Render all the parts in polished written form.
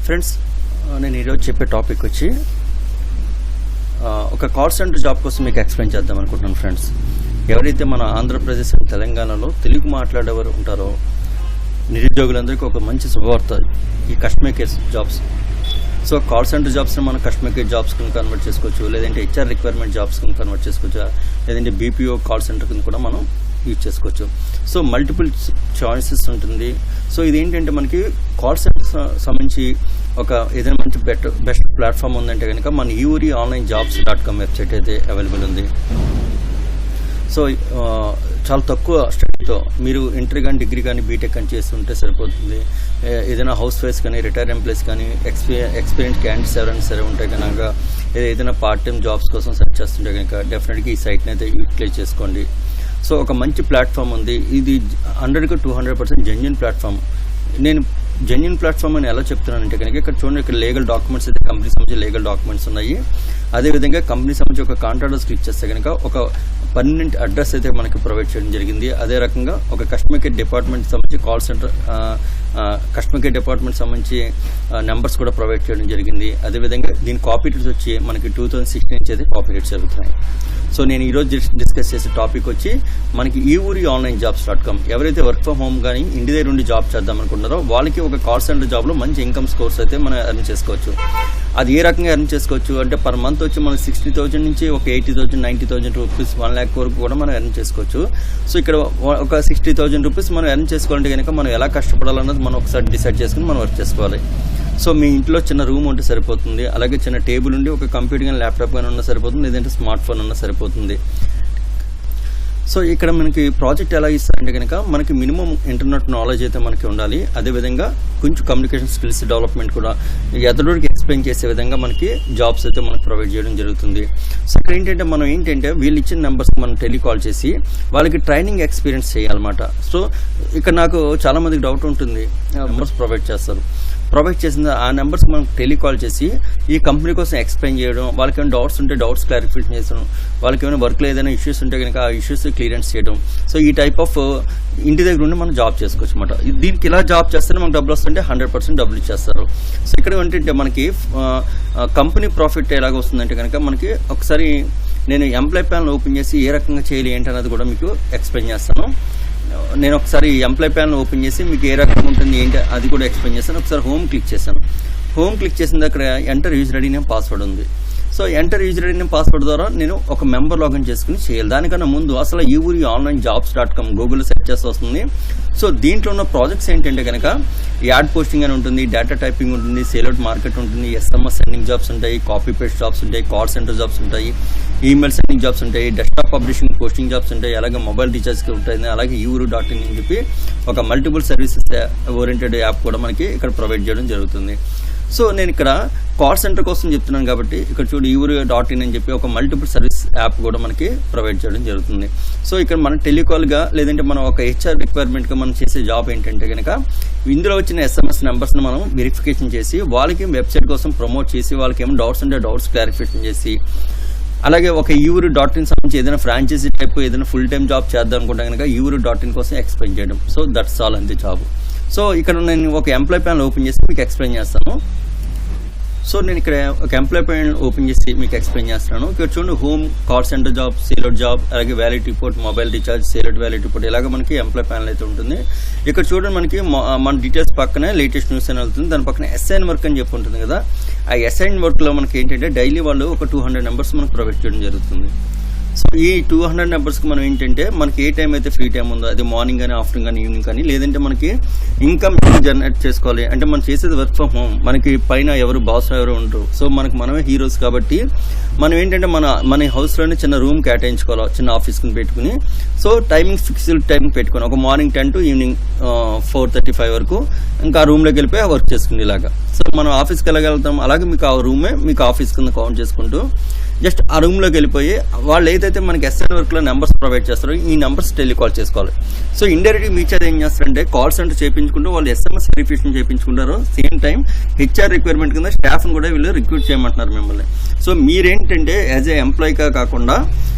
Friends, నేను ఈరోజు చెప్పే టాపిక్ వచ్చి ఒక కాల్ సెంటర్ జాబ్ కోసం మీకు ఎక్స్ప్లెయిన్ చేద్దాం అనుకుంటున్నాను. ఫ్రెండ్స్, ఎవరైతే మన ఆంధ్రప్రదేశ్ అండ్ తెలంగాణలో తెలుగు మాట్లాడేవారు ఉంటారో నిరుద్యోగులందరికీ ఒక మంచి శుభవార్త ఈ customer care jobs. So call centre జాబ్స్ని మనం కస్టమర్ కేర్ జాబ్స్ కింద కన్వర్ట్ చేసుకోవచ్చు, లేదంటే హెచ్ఆర్ రిక్వైర్మెంట్ జాబ్స్ కింద కన్వర్ట్ చేసుకోవచ్చు, లేదంటే బీపీఓ కాల్ సెంటర్ కింద కూడా మనం యూజ్ చేసుకోవచ్చు. సో మల్టిపుల్ చాయిసెస్ ఉంటుంది. సో ఇదేంటంటే మనకి కాల్ సెంటర్ సంబంధించి ఒక ఏదైనా మంచి బెస్ట్ ప్లాట్ఫామ్ ఉందంటే కనుక మన యూరి ఆన్లైన్ జాబ్స్.com వెబ్సైట్ అయితే అవైలబుల్ ఉంది. సో చాలా తక్కువ స్టడీతో మీరు ఇంటర్ కానీ డిగ్రీ కానీ బీటెక్ కానీ చేస్తుంటే సరిపోతుంది. ఏదైనా హౌస్ వైఫ్స్ కానీ రిటైర్డ్ ఎంప్లాయీస్ కానీ ఎక్స్పీరియన్స్ క్యాండిడేట్స్ ఎవరైనా సరే ఉంటే కనుక ఏదైనా పార్ట్ టైం జాబ్స్ కోసం సెర్చ్ చేస్తుంటే కనుక డెఫినెట్గా ఈ సైట్ని అయితే యూటిలైజ్ చేసుకోండి. సో ఒక మంచి ప్లాట్ఫామ్ ఉంది. ఇది 100కి 200% జెన్యూన్ ప్లాట్ఫామ్. నేను జెన్యూన్ ప్లాట్ఫామ్ అని ఎలా చెప్తున్నానంటే కనుక ఇక్కడ చూడండి, ఇక్కడ లీగల్ డాక్యుమెంట్స్ అయితే కంపెనీ సంబంధించి లీగల్ డాక్యుమెంట్స్ ఉన్నాయి. అదేవిధంగా కంపెనీ సంబంధించి ఒక కాంట్రాక్ట్ క్లిక్ చేస్తే కనుక ఒక పర్మనెంట్ అడ్రస్ అయితే మనకి ప్రొవైడ్ చేయడం జరిగింది. అదే రకంగా ఒక కస్టమర్ కేర్ డిపార్ట్మెంట్ సంబంధించి call centre customer care department సంబంధించి నెంబర్స్ కూడా ప్రొవైడ్ చేయడం జరిగింది. అదేవిధంగా దీని కాపీ రేట్స్ వచ్చి మనకి 2016 నుంచి అయితే కాపీ రేట్స్ జరుగుతున్నాయి. సో నేను ఈరోజు డిస్కస్ చేసే టాపిక్ వచ్చి మనకి ఈ ఊరి ఆన్లైన్ జాబ్స్.com. ఎవరైతే వర్క్ ఫ్రమ్ హోమ్ కానీ ఇంటి దగ్గర నుండి జాబ్ చేద్దాం అనుకుంటున్నారో వాళ్ళకి ఒక కాల్ సెంటర్ జాబ్లో మంచి ఇన్కమ్ స్కోర్స్ అయితే మనం ఎర్న్ చేసుకోవచ్చు. అది ఏ రకంగా ఎర్న్ చేసుకోవచ్చు అంటే పర్ మంత్ వచ్చి మనం 60,000 నుంచి ఒక 80,000, 90,000 రూపీస్, 1 lakh వరకు కూడా మనం ఎర్న్ చేసుకోవచ్చు. సో ఇక్కడ ఒక 60,000 రూపీస్ మనం ఎర్న్ చేసుకోవాలంటే కనుక మనం ఎలా కష్టపడాలన్నది మనం ఒకసారి డిసైడ్ చేసుకుని మనం వర్క్ చేసుకోవాలి. సో మీ ఇంట్లో చిన్న రూమ్ ఉంటే సరిపోతుంది, అలాగే చిన్న టేబుల్ ఉండి ఒక కంప్యూటర్ కానీ ల్యాప్టాప్ కానీ ఉన్నా సరిపోతుంది, లేదంటే స్మార్ట్ ఫోన్ ఉన్నా సరిపోతుంది. సో ఇక్కడ మనకి ప్రాజెక్ట్ ఎలా ఇస్తారంటే కనుక మనకి మినిమం ఇంటర్నెట్ నాలెడ్జ్ అయితే మనకి ఉండాలి. అదేవిధంగా కొంచెం కమ్యూనికేషన్ స్కిల్స్ డెవలప్మెంట్ కూడా ఎదురుకి ఎక్స్ప్లెయిన్ చేసే విధంగా మనకి జాబ్స్ అయితే మనకు ప్రొవైడ్ చేయడం జరుగుతుంది. సో ఇక్కడ ఏంటంటే వీళ్ళు ఇచ్చిన నెంబర్స్కి మనం టెలికాల్ చేసి వాళ్ళకి ట్రైనింగ్ ఎక్స్పీరియన్స్ చేయాలన్నమాట. సో ఇక్కడ నాకు చాలామందికి డౌట్ ఉంటుంది, నెంబర్స్ ప్రొవైడ్ చేసిన ఆ నెంబర్స్కి మనం టెలికాల్ చేసి ఈ కంపెనీ కోసం ఎక్స్ప్లెయిన్ చేయడం, వాళ్ళకి ఏమైనా డౌట్స్ ఉంటే డౌట్స్ క్లారిఫికేషన్ చేయడం, వాళ్ళకి ఏమైనా వర్క్లో ఏదైనా ఇష్యూస్ ఉంటే కనుక ఆ ఇష్యూస్ క్లియరెన్స్ చేయడం. సో ఈ టైప్ ఆఫ్ ఇంటి దగ్గర ఉండి మనం జాబ్ చేసుకోవచ్చు అనమాట. దీనికి ఇలా జాబ్ చేస్తేనే మనకు డబ్బులు వస్తుంటే 100% డబ్బులు ఇచ్చేస్తారు. సో ఇక్కడ ఏంటంటే మనకి కంపెనీ ప్రాఫిట్ ఎలాగ వస్తుందంటే కనుక మనకి ఒకసారి నేను ఎంప్లాయ్ ప్యానల్ ఓపెన్ చేసి ఏ రకంగా చేయాలి ఏంటన్నది కూడా మీకు ఎక్స్ప్లెయిన్ చేస్తాను. నేను ఒకసారి ఎంప్లాయ్ ప్యానల్ ఓపెన్ చేసి మీకు ఏ రకంగా ఉంటుంది ఏంటి అది కూడా ఎక్స్ప్లెయిన్ చేస్తాను. ఒకసారి హోమ్ క్లిక్ చేశాను. హోమ్ క్లిక్ చేసిన అక్కడ enter user ID name password ఉంది. So enter user ID name password ద్వారా నేను ఒక మెంబర్ లాగిన్ చేసుకుని చేయాలి. దానికన్నా ముందు అసలు ఈ ఊరి ఆన్లైన్ జాబ్స్.com గూగుల్లో సెర్చ్ చేస్తే వస్తుంది. సో దీంట్లో ఉన్న ప్రాజెక్ట్స్ ఏంటంటే కనుక యాడ్ పోస్టింగ్ అని ఉంటుంది, డేటా టైపింగ్ ఉంటుంది, సేల్ అవుట్ మార్కెట్ ఉంటుంది, SMS సెండింగ్ జాబ్స్ ఉంటాయి, కాపీ పేస్ట్ జాబ్స్ ఉంటాయి, కాల్ సెంటర్ జాబ్స్ ఉంటాయి, ఈమెయిల్ సెండింగ్ జాబ్స్ ఉంటాయి, డెస్క్టాప్ పబ్లిషింగ్ పోస్టింగ్ జాబ్స్ ఉంటాయి, అలాగే మొబైల్ రీఛార్జ్కి ఉంటుంది, అలాగే యూరు.in అని చెప్పి ఒక మల్టిపుల్ సర్వీసెస్ ఓరియంటెడ్ యాప్ కూడా మనకి ఇక్కడ ప్రొవైడ్ చేయడం జరుగుతుంది. సో నేను ఇక్కడ కాల్ సెంటర్ కోసం చెప్తున్నాను కాబట్టి ఇక్కడ చూడు యూరు.in అని చెప్పి ఒక మల్టిపుల్ సర్వీస్ యాప్ కూడా మనకి ప్రొవైడ్ చేయడం జరుగుతుంది. సో ఇక్కడ మనం టెలికాల్గా లేదంటే మనం ఒక హెచ్ఆర్ రిక్వైర్మెంట్గా మనం చేసే జాబ్ ఏంటంటే కనుక ఇందులో వచ్చిన SMS నెంబర్స్ని మనం వెరిఫికేషన్ చేసి వాళ్ళకి వెబ్సైట్ కోసం ప్రమోట్ చేసి వాళ్ళకి ఏమైనా డౌట్స్ ఉంటే డౌట్స్ క్లారిఫికేషన్ చేసి, అలాగే ఒక యూరు.in సంబంధించి ఏదైనా ఫ్రాంచైజీ టైప్ ఏదైనా ఫుల్ టైం జాబ్ చేద్దాం అనుకుంటే కనుక యూరు.in కోసం ఎక్స్ప్లెయిన్ చేయడం. సో దట్స్ ఆల్ అంతే జాబ్. సో ఇక్కడ నేను ఒక ఎంప్లాయ్ ప్యానల్ ఓపెన్ చేసి మీకు ఎక్స్ప్లెయిన్ చేస్తాను. సో నేను ఇక్కడ ఒక ఎంప్లాయ్ ప్యానల్ ఓపెన్ చేసి మీకు ఎక్స్ప్లెయిన్ చేస్తున్నాను. ఇక్కడ చూడండి, home, call centre job, sale out job, అలాగే valid report, mobile recharge, sale out valid report, ఇలాగ మనకి ఎంప్లాయ్ ప్యానల్ అయితే ఉంటుంది. ఇక్కడ చూడండి మనకి మన డీటెయిల్స్ పక్కనే లేటెస్ట్ న్యూస్ అని వెళ్తుంది, దాని పక్కన అసైన్ వర్క్ అని చెప్పి ఉంటుంది కదా. ఆ అసైన్ వర్క్లో మనకి ఏంటంటే డైలీ వాళ్ళు ఒక 200 నెంబర్స్ మనకు ప్రొవైడ్ చేయడం జరుగుతుంది. సో ఈ 200 నెంబర్స్కి మనం ఏంటంటే మనకి ఏ టైం అయితే ఫ్రీ టైం ఉందో అది మార్నింగ్ కానీ ఆఫ్టర్నూన్ కానీ ఈవినింగ్ కానీ, లేదంటే మనకి ఇన్కమ్ జనరేట్ చేసుకోవాలి అంటే మనం చేసేది వర్క్ ఫ్రమ్ హోమ్, మనకి పైన ఎవరు బాస్ ఎవరు ఉండరు. సో మనమే హీరోస్ కాబట్టి మనం ఏంటంటే మన హౌస్లోనే చిన్న రూమ్ కేటాయించుకోవాలి, చిన్న ఆఫీస్కి పెట్టుకుని. సో టైమింగ్ ఫిక్స్డ్ టైం పెట్టుకుని ఒక మార్నింగ్ 10 to ఈవినింగ్ 4:35 వరకు ఇంకా ఆ రూమ్లోకి వెళ్ళిపోయి వర్క్ చేసుకుని ఇలాగా. సో మనం ఆఫీస్కి వెళ్ళగలుగుతాం, అలాగే మీకు ఆ రూమే మీకు ఆఫీస్ కింద కౌంట్ చేసుకుంటూ జస్ట్ ఆ రూమ్లోకి వెళ్ళిపోయి వాళ్ళు ఏదైతే మనకి ఎస్ఎన్ వర్క్లో నెంబర్స్ ప్రొవైడ్ చేస్తారో ఈ నెంబర్స్ టెలికాల్ చేసుకోవాలి. సో ఇండైరెక్ట్గా మీ చేత ఏం చేస్తారంటే కాల్ సెంటర్ చేయించుకుంటూ వాళ్ళు SMS వెరిఫికేషన్ చేయించుకుంటారు. సేమ్ టైం హెచ్ఆర్ రిక్వైర్మెంట్ కింద స్టాఫ్ని కూడా వీళ్ళు రిక్రూట్ చేయమంటున్నారు మిమ్మల్ని. సో మీరేంటంటే యాజ్ ఏ ఎంప్లాయీగా కాకుండా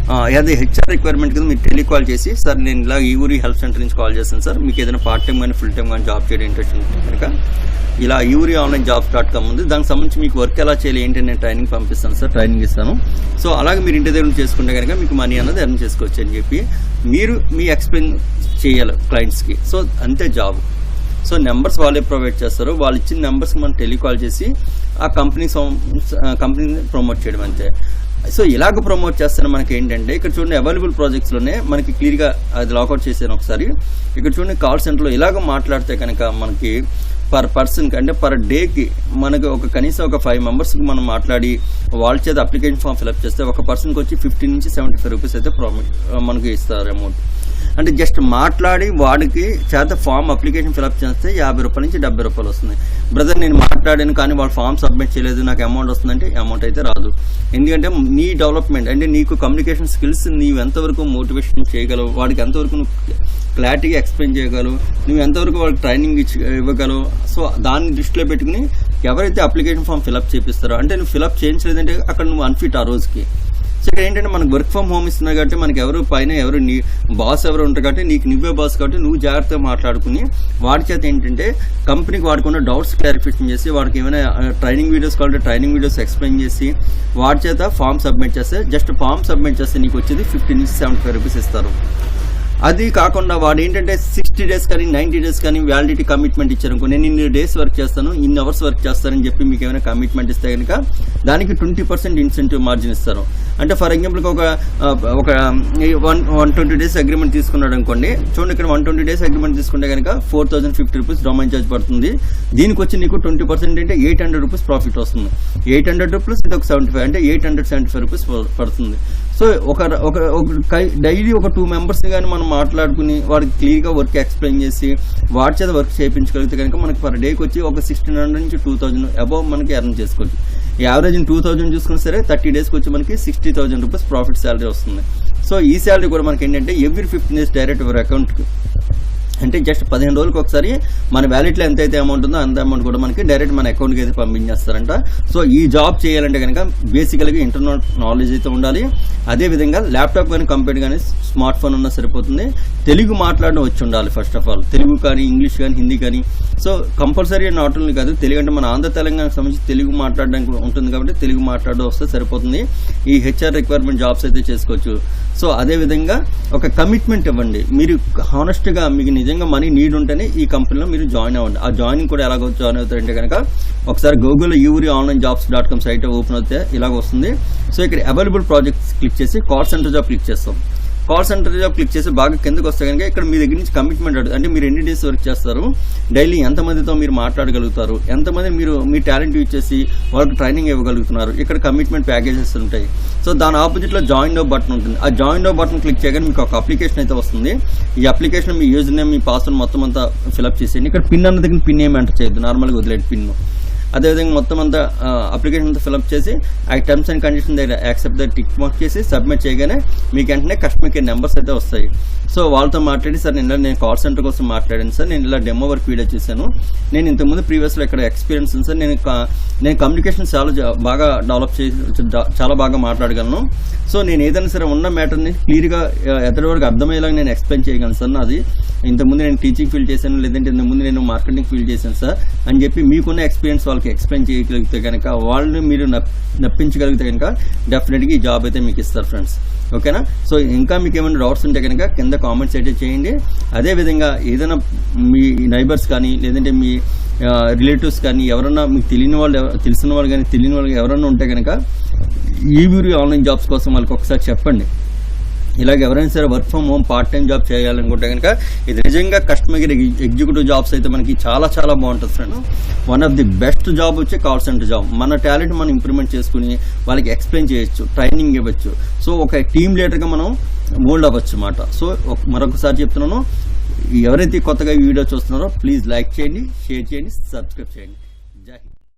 అదే హెచ్ఆర్ రిక్వైర్మెంట్ కింద మీరు టెలికాల్ చేసి సార్ నేను ఇలా ఈ ఊరి హెల్ప్ సెంటర్ నుంచి కాల్ చేస్తాను సార్, మీకు ఏదైనా పార్ట్ టైం కానీ ఫుల్ టైం కానీ జాబ్ చేయడం ఇంట్రెస్ట్ ఉంటే కనుక ఇలా ఈ ఊరి ఆన్లైన్ జాబ్స్.com ఉంది, దానికి సంబంధించి మీకు వర్క్ ఎలా చేయాలి ఏంటి నేను ట్రైనింగ్ పంపిస్తాను సార్, ట్రైనింగ్ ఇస్తాను. సో అలాగే మీరు ఇంటి దగ్గర చేసుకుంటే కనుక మీకు మనీ అన్నది ఎర్న్ చేసుకోవచ్చు అని చెప్పి మీరు మీ ఎక్స్ప్లెయిన్ చేయాలి క్లయింట్స్కి. సో అంతే జాబ్. సో నెంబర్స్ వాళ్ళే ప్రొవైడ్ చేస్తారు, వాళ్ళు ఇచ్చిన నెంబర్స్కి మనం టెలికాల్ చేసి ఆ కంపెనీని ప్రమోట్ చేయడం అంతే. సో ఇలాగ ప్రమోట్ చేస్తాను మనకి ఏంటంటే ఇక్కడ చూడండి అవైలబుల్ ప్రాజెక్ట్స్లోనే మనకి క్లియర్గా అది లాకౌట్ చేశాను ఒకసారి. ఇక్కడ చూడండి కాల్ సెంటర్లో ఇలాగ మాట్లాడితే కనుక మనకి పర్ పర్సన్కి అంటే పర్ డేకి మనకు కనీసం ఒక 5 మెంబర్స్కి మనం మాట్లాడి వాళ్ళ చేత అప్లికేషన్ ఫామ్ ఫిల్అప్ చేస్తే ఒక పర్సన్కి వచ్చి 50 నుంచి 75 రూపీస్ అయితే మనకి ఇస్తారు అమౌంట్. అంటే జస్ట్ మాట్లాడి వాడికి చేత ఫామ్ అప్లికేషన్ ఫిల్అప్ చేస్తే 50 రూపాయల నుంచి 70 రూపాయలు వస్తుంది. బ్రదర్ నేను మాట్లాడాను కానీ వాళ్ళు ఫామ్ సబ్మిట్ చేయలేదు నాకు అమౌంట్ వస్తుందంటే అమౌంట్ అయితే రాదు. ఎందుకంటే నీ డెవలప్మెంట్ అంటే నీకు కమ్యూనికేషన్ స్కిల్స్ నీవు ఎంతవరకు మోటివేషన్ చేయగలవు, వాడికి ఎంతవరకు నువ్వు క్లారిటీగా ఎక్స్ప్లెయిన్ చేయగలవు, నువ్వు ఎంతవరకు వాళ్ళకి ట్రైనింగ్ ఇవ్వగలవు. సో దాన్ని దృష్టిలో పెట్టుకుని ఎవరైతే అప్లికేషన్ ఫామ్ ఫిల్అప్ చేపిస్తారో అంటే నువ్వు ఫిల్అప్ చేయించలేదంటే అక్కడ నువ్వు అన్ఫిట్ ఆ రోజుకి. సో ఇక్కడ ఏంటంటే మనకు వర్క్ ఫ్రమ్ హోమ్ ఇస్తున్నారు కాబట్టి మనకి ఎవరు పైన ఎవరు నీ బాస్ ఎవరు ఉంటారు కాబట్టి నీకు నువ్వే బాస్ కాబట్టి నువ్వు జాగ్రత్తగా మాట్లాడుకుని వాడి చేత ఏంటంటే కంపెనీకి వాడుకున్న డౌట్స్ క్లారిఫికేషన్ చేసి వాడికి ఏమైనా ట్రైనింగ్ వీడియోస్ కావాలంటే ట్రైనింగ్ వీడియోస్ ఎక్స్ప్లెయిన్ చేసి వాడి చేత ఫామ్ సబ్మిట్ చేస్తే జస్ట్ ఫామ్ సబ్మిట్ చేస్తే నీకు వచ్చేది 50 నుంచి 75 రూపీస్ ఇస్తారు. అది కాకుండా వాడు ఏంటంటే 60 డేస్ కానీ 90 డేస్ కానీ వ్యాలిడిటీ కమిట్మెంట్ ఇచ్చారనుకో, నేను ఇన్ని డేస్ వర్క్ చేస్తాను ఇన్ని అవర్స్ వర్క్ చేస్తానని చెప్పి మీకు ఏమైనా కమిట్మెంట్ ఇస్తే కనుక దానికి 20% ఇన్సెంటివ్ మార్జిన్ ఇస్తారు. అంటే ఫర్ ఎగ్జాంపుల్కి ఒక 120 డేస్ అగ్రిమెంట్ తీసుకున్నాడు అనుకోండి, చూడండి ఇక్కడ 120 డేస్ అగ్రిమెంట్ తీసుకుంటే కనుక 4050 రూపీస్ డొమైన్ ఛార్జ్ పడుతుంది. దీనికి వచ్చి నీకు 20% అంటే 800 రూపీస్ ప్రాఫిట్ వస్తుంది. 800 ప్లస్ ఇది ఒక 75 అంటే 875 రూపీస్ పడుతుంది. సో ఒక డైలీ ఒక 2 మెంబర్స్ కానీ మనం మాట్లాడుకుని వాడికి క్లియర్గా వర్క్ ఎక్స్ప్లెయిన్ చేసి వాడి చేత వర్క్ చేయించగలిగితే కనుక మనకి పర్ డేకి వచ్చి ఒక 1600 నుంచి 2000 అబౌవ్ మనకి ఎర్న్ చేసుకోవచ్చు. యావరేజ్ 2000 చూసుకున్నా సరే 30 డేస్కి వచ్చి మనకి 60,000 రూపీస్ ప్రాఫిట్ శాలరీ వస్తుంది. సో ఈ శాలరీ కూడా మనకి ఏంటంటే ఎవ్రీ 15 డేస్ డైరెక్ట్ ఎవరి అకౌంట్కి అంటే జస్ట్ 15 రోజులకు ఒకసారి మన వ్యాలెట్లో ఎంతైతే అమౌంట్ ఉందో అంత అమౌంట్ కూడా మనకి డైరెక్ట్ మన అకౌంట్కి అయితే పంపించేస్తారంట. సో ఈ జాబ్ చేయాలంటే కనుక బేసికల్గా ఇంటర్నెట్ నాలెడ్జ్ అయితే ఉండాలి. అదేవిధంగా ల్యాప్టాప్ కానీ కంప్యూటర్ కానీ స్మార్ట్ ఫోన్ ఉన్నా సరిపోతుంది. తెలుగు మాట్లాడడం వచ్చి ఉండాలి ఫస్ట్ ఆఫ్ ఆల్, తెలుగు కానీ ఇంగ్లీష్ కానీ హిందీ కానీ. సో కంపల్సరీ నాట్ ఓన్లీ కాదు తెలుగు అంటే మన ఆంధ్ర తెలంగాణకు సంబంధించి తెలుగు మాట్లాడడానికి ఉంటుంది కాబట్టి తెలుగు మాట్లాడడం వస్తే సరిపోతుంది. ఈ హెచ్ఆర్ రిక్వైర్మెంట్ జాబ్స్ అయితే చేసుకోవచ్చు. సో అదేవిధంగా ఒక కమిట్మెంట్ ఇవ్వండి. మీరు హానెస్ట్గా మీకు నిజంగా మనీ నీడ్ ఉంటేనే ఈ కంపెనీలో మీరు జాయిన్ అవ్వండి. ఆ జాయినింగ్ కూడా ఎలాగో జాయిన్ అవుతారంటే కనుక ఒకసారి గూగుల్లో యూరి ఆన్లైన్ జాబ్స్.com సైట్ ఓపెన్ అవుతే ఇలాగ వస్తుంది. సో ఇక్కడ అవైలబుల్ ప్రాజెక్ట్స్ క్లిక్ చేసి కాల్ సెంటర్ జాబ్ క్లిక్ చేస్తాం. కాల్ సెంటర్ జాబ్ క్లిక్ చేసి బాగా కిందకు వస్తే కనుక ఇక్కడ మీ దగ్గర నుంచి కమిట్మెంట్ అంటే మీరు ఎన్ని డేస్ వర్క్ చేస్తారు, డైలీ ఎంతమందితో మీరు మాట్లాడగలుగుతారు, ఎంతమంది మీరు మీ టాలెంట్ యూజ్ చేసి వాళ్ళకి ట్రైనింగ్ ఇవ్వగలుగుతున్నారు, ఇక్కడ కమిట్మెంట్ ప్యాకేజెస్ ఉంటాయి. సో దాని ఆపోజిట్లో జాయిన్ నౌ బటన్ ఉంటుంది. ఆ జాయిన్ నౌ బటన్ క్లిక్ చేయగానే మీకు ఒక అప్లికేషన్ అయితే వస్తుంది. ఈ అప్లికేషన్ మీ యూజర్ నేమ్ మీ పాస్వర్డ్ మొత్తం అంతా ఫిల్అప్ చేసేయండి. ఇక్కడ పిన్ అన్న దగ్గర పిన్ ఏమి ఎంటర్ చేయొద్దు, నార్మల్గా వదిలేడు పిన్. అదేవిధంగా మొత్తం అంతా అప్లికేషన్ అంతా ఫిల్అప్ చేసి ఆ టర్మ్స్ అండ్ కండిషన్ దగ్గర యాక్సెప్ట్ దగ్గర టిక్ మార్క్ చేసి సబ్మిట్ చేయగానే మీకు వెంటనే కస్టమర్ కేర్ నెంబర్స్ అయితే వస్తాయి. సో వాళ్ళతో మాట్లాడి సార్ నేను కాల్ సెంటర్ కోసం మాట్లాడాను సార్, నేను ఇలా డెమో వర్క్ వీడియో చేశాను, నేను ఇంతకుముందు ప్రీవియస్లో ఇక్కడ ఎక్స్పీరియన్స్ ఉంది సార్, నేను కమ్యూనికేషన్ బాగా డెవలప్ చేసి చాలా బాగా మాట్లాడగలను. సో నేను ఏదైనా సరే ఉన్న మ్యాటర్ని క్లియర్గా ఎద్దడి వరకు అర్థమయ్యేలాగా నేను ఎక్స్ప్లెయిన్ చేయగలను సార్. నాది ఇంతకుముందు నేను టీచింగ్ ఫీల్డ్ చేశాను, లేదంటే ఇంతకుముందు నేను మార్కెటింగ్ ఫీల్డ్ చేశాను సార్ అని చెప్పి మీకున్న ఎక్స్పీరియన్స్ వాళ్ళకి ఎక్స్ప్లెయిన్ చేయగలిగితే కనుక వాళ్ళని మీరు నప్పించగలిగితే కనుక డెఫినెట్గా ఈ జాబ్ అయితే మీకు ఇస్తారు ఫ్రెండ్స్. ఓకేనా? సో ఇంకా మీకు ఏమైనా డౌట్స్ ఉంటే కనుక కింద కామెంట్స్ అయితే చేయండి. అదేవిధంగా ఏదైనా మీ నైబర్స్ కానీ లేదంటే మీ రిలేటివ్స్ కానీ ఎవరన్నా మీకు తెలిసిన వాళ్ళు కానీ తెలియని వాళ్ళు ఎవరన్నా ఉంటే కనుక ఈ వీడియో ఆన్లైన్ జాబ్స్ కోసం వాళ్ళకి ఒకసారి చెప్పండి. ఇలాగ ఎవరైనా సరే work from home part time job చేయాలనుకుంటే కనుక ఇది నిజంగా కస్టమర్ ఎగ్జిక్యూటివ్ జాబ్స్ అయితే మనకి చాలా చాలా బాగుంటుంది friend. One of the best job వచ్చి కాల్ సెంటర్ జాబ్. మన టాలెంట్ మనం ఇంప్రూవ్మెంట్ చేసుకుని వాళ్ళకి ఎక్స్ప్లెయిన్ చేయొచ్చు, ట్రైనింగ్ ఇవ్వచ్చు. సో ఒక టీమ్ లీడర్గా మనం మోల్డ్ అవ్వచ్చు అన్నమాట. సో మరొకసారి చెప్తున్నాను, ఎవరైతే కొత్తగా ఈ వీడియో చూస్తున్నారో ప్లీజ్ లైక్ చేయండి, షేర్ చేయండి, సబ్స్క్రైబ్ చేయండి.